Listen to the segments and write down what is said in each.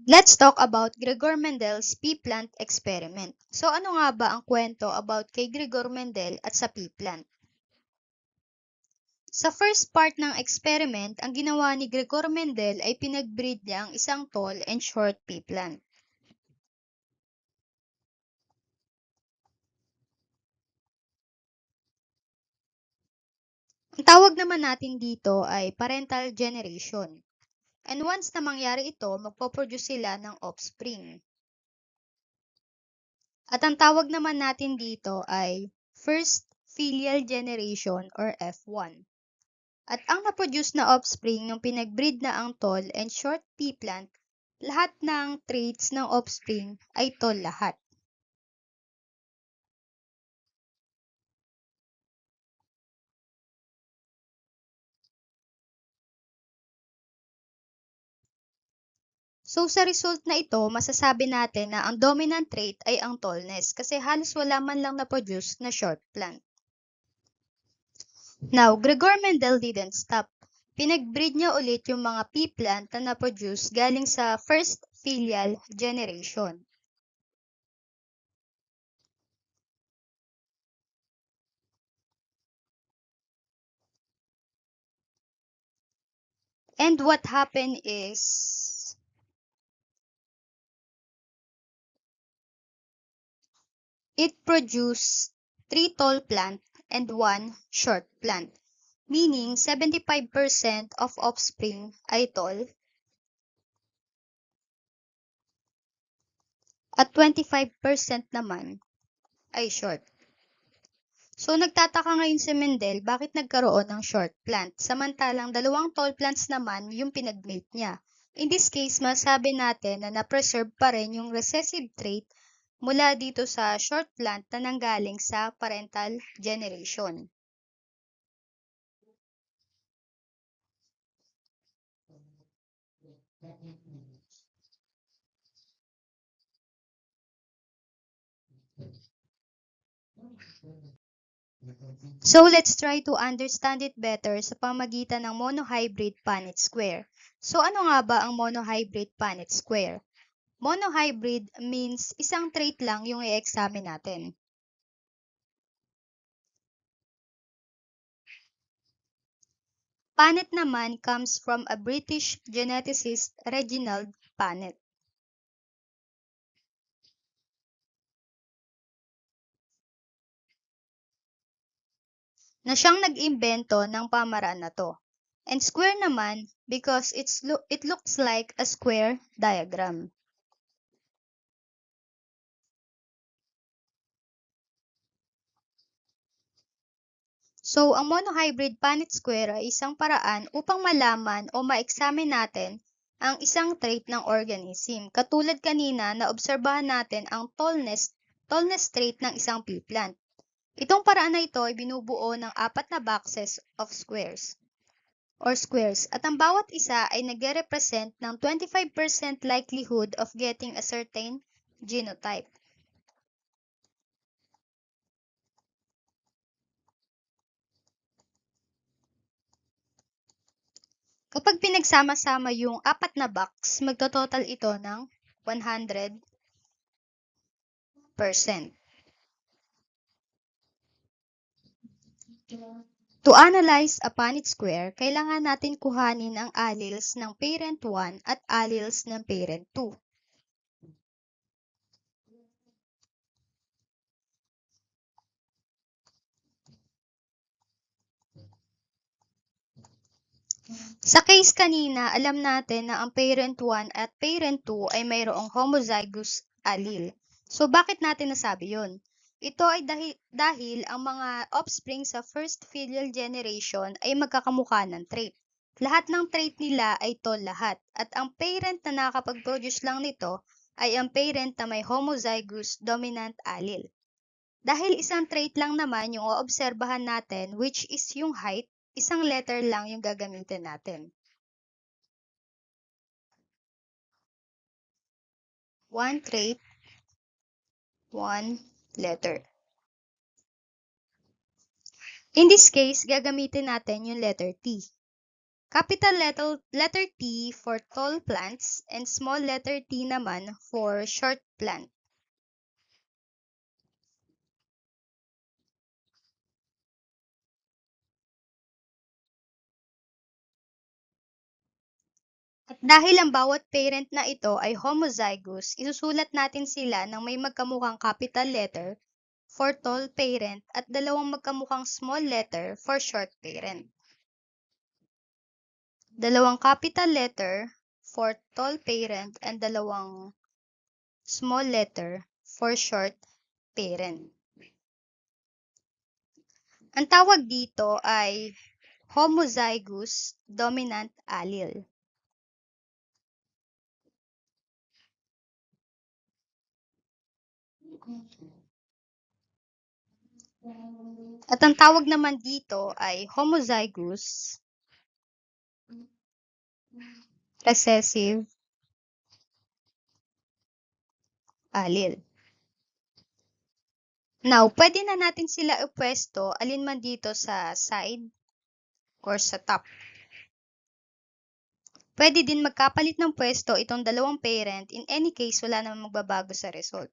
Let's talk about Gregor Mendel's pea plant experiment. So ano nga ba ang kwento about kay Gregor Mendel at sa pea plant? Sa first part ng experiment, ang ginawa ni Gregor Mendel ay pinagbreed niya ang isang tall and short pea plant. Ang tawag naman natin dito ay parental generation. And once na mangyari ito, magpoproduce sila ng offspring. At ang tawag naman natin dito ay first filial generation or F1. At ang na-produce na offspring nung pinagbreed na ang tall and short pea plant, lahat ng traits ng offspring ay tall lahat. So sa result na ito, masasabi natin na ang dominant trait ay ang tallness kasi halos wala man lang na-produce na short plant. Now, Gregor Mendel didn't stop. Pinagbreed niya ulit yung mga pea plant na na-produce galing sa first filial generation. And what happened is, it produced 3 tall plant and 1 short plant, meaning 75% of offspring ay tall at 25% naman ay short. So nagtataka ngayon si Mendel bakit nagkaroon ng short plant, samantalang dalawang tall plants naman yung pinagmate niya. In this case, masabi natin na na-preserve pa rin yung recessive trait mula dito sa short plant na nanggaling sa parental generation. So let's try to understand it better sa pamagitan ng monohybrid Punnett square. So ano nga ba ang monohybrid Punnett square? Monohybrid means isang trait lang yung i-examine natin. Punnett naman comes from a British geneticist Reginald Punnett, na siyang nag-imbento ng pamaraan na to. And square naman because it looks like a square diagram. So, ang monohybrid Punnett square ay isang paraan upang malaman o ma-examine natin ang isang trait ng organism. Katulad kanina na obserbahan natin ang tallness trait ng isang pea plant. Itong paraan na ito ay binubuo ng 4 na boxes of squares at ang bawat isa ay nagre-represent ng 25% likelihood of getting a certain genotype. Kapag pinagsama-sama yung 4 na box, magtototal ito ng 100%. To analyze a Punnett square, kailangan natin kuhanin ang alleles ng parent 1 at alleles ng parent 2. Sa case kanina, alam natin na ang parent 1 at parent 2 ay mayroong homozygous allele. So bakit natin nasabi yun? Ito ay dahil ang mga offspring sa first filial generation ay magkakamukha ng trait. Lahat ng trait nila ay tall lahat at ang parent na nakakapag-produce lang nito ay ang parent na may homozygous dominant allele. Dahil isang trait lang naman yung oobserbahan natin, which is yung height, isang letter lang yung gagamitin natin. One trait, one letter. In this case, gagamitin natin yung letter T. Capital letter T for tall plants and small letter t naman for short plant. At dahil ang bawat parent na ito ay homozygous, isusulat natin sila ng may magkamukhang capital letter for tall parent at dalawang magkamukhang small letter for short parent. Dalawang capital letter for tall parent and dalawang small letter for short parent. Ang tawag dito ay homozygous dominant allele. At ang tawag naman dito ay homozygous recessive allele. Now, pwede na natin sila ipwesto alinman dito sa side or sa top. Pwede din magkapalit ng pwesto itong dalawang parent. In any case, wala namang magbabago sa result.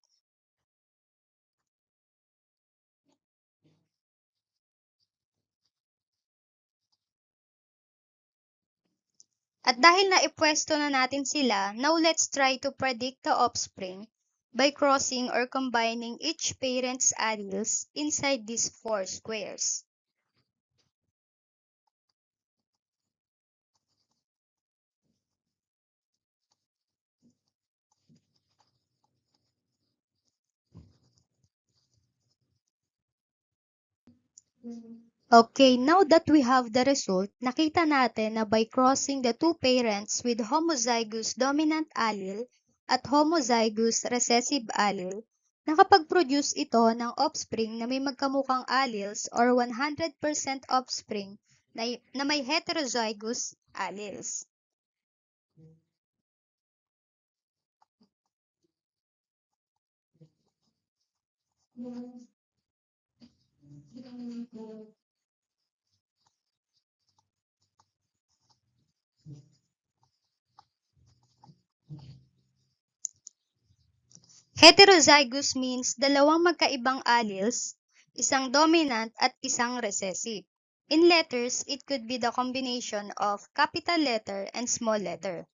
At dahil naipwesto na natin sila, now let's try to predict the offspring by crossing or combining each parent's alleles inside these 4 squares. Okay, now that we have the result, nakita natin na by crossing the two parents with homozygous dominant allele at homozygous recessive allele, nakapag-produce ito ng offspring na may magkamukhang alleles or 100% offspring na may heterozygous alleles. Heterozygous means dalawang magkaibang alleles, isang dominant at isang recessive. In letters, it could be the combination of capital letter and small letter.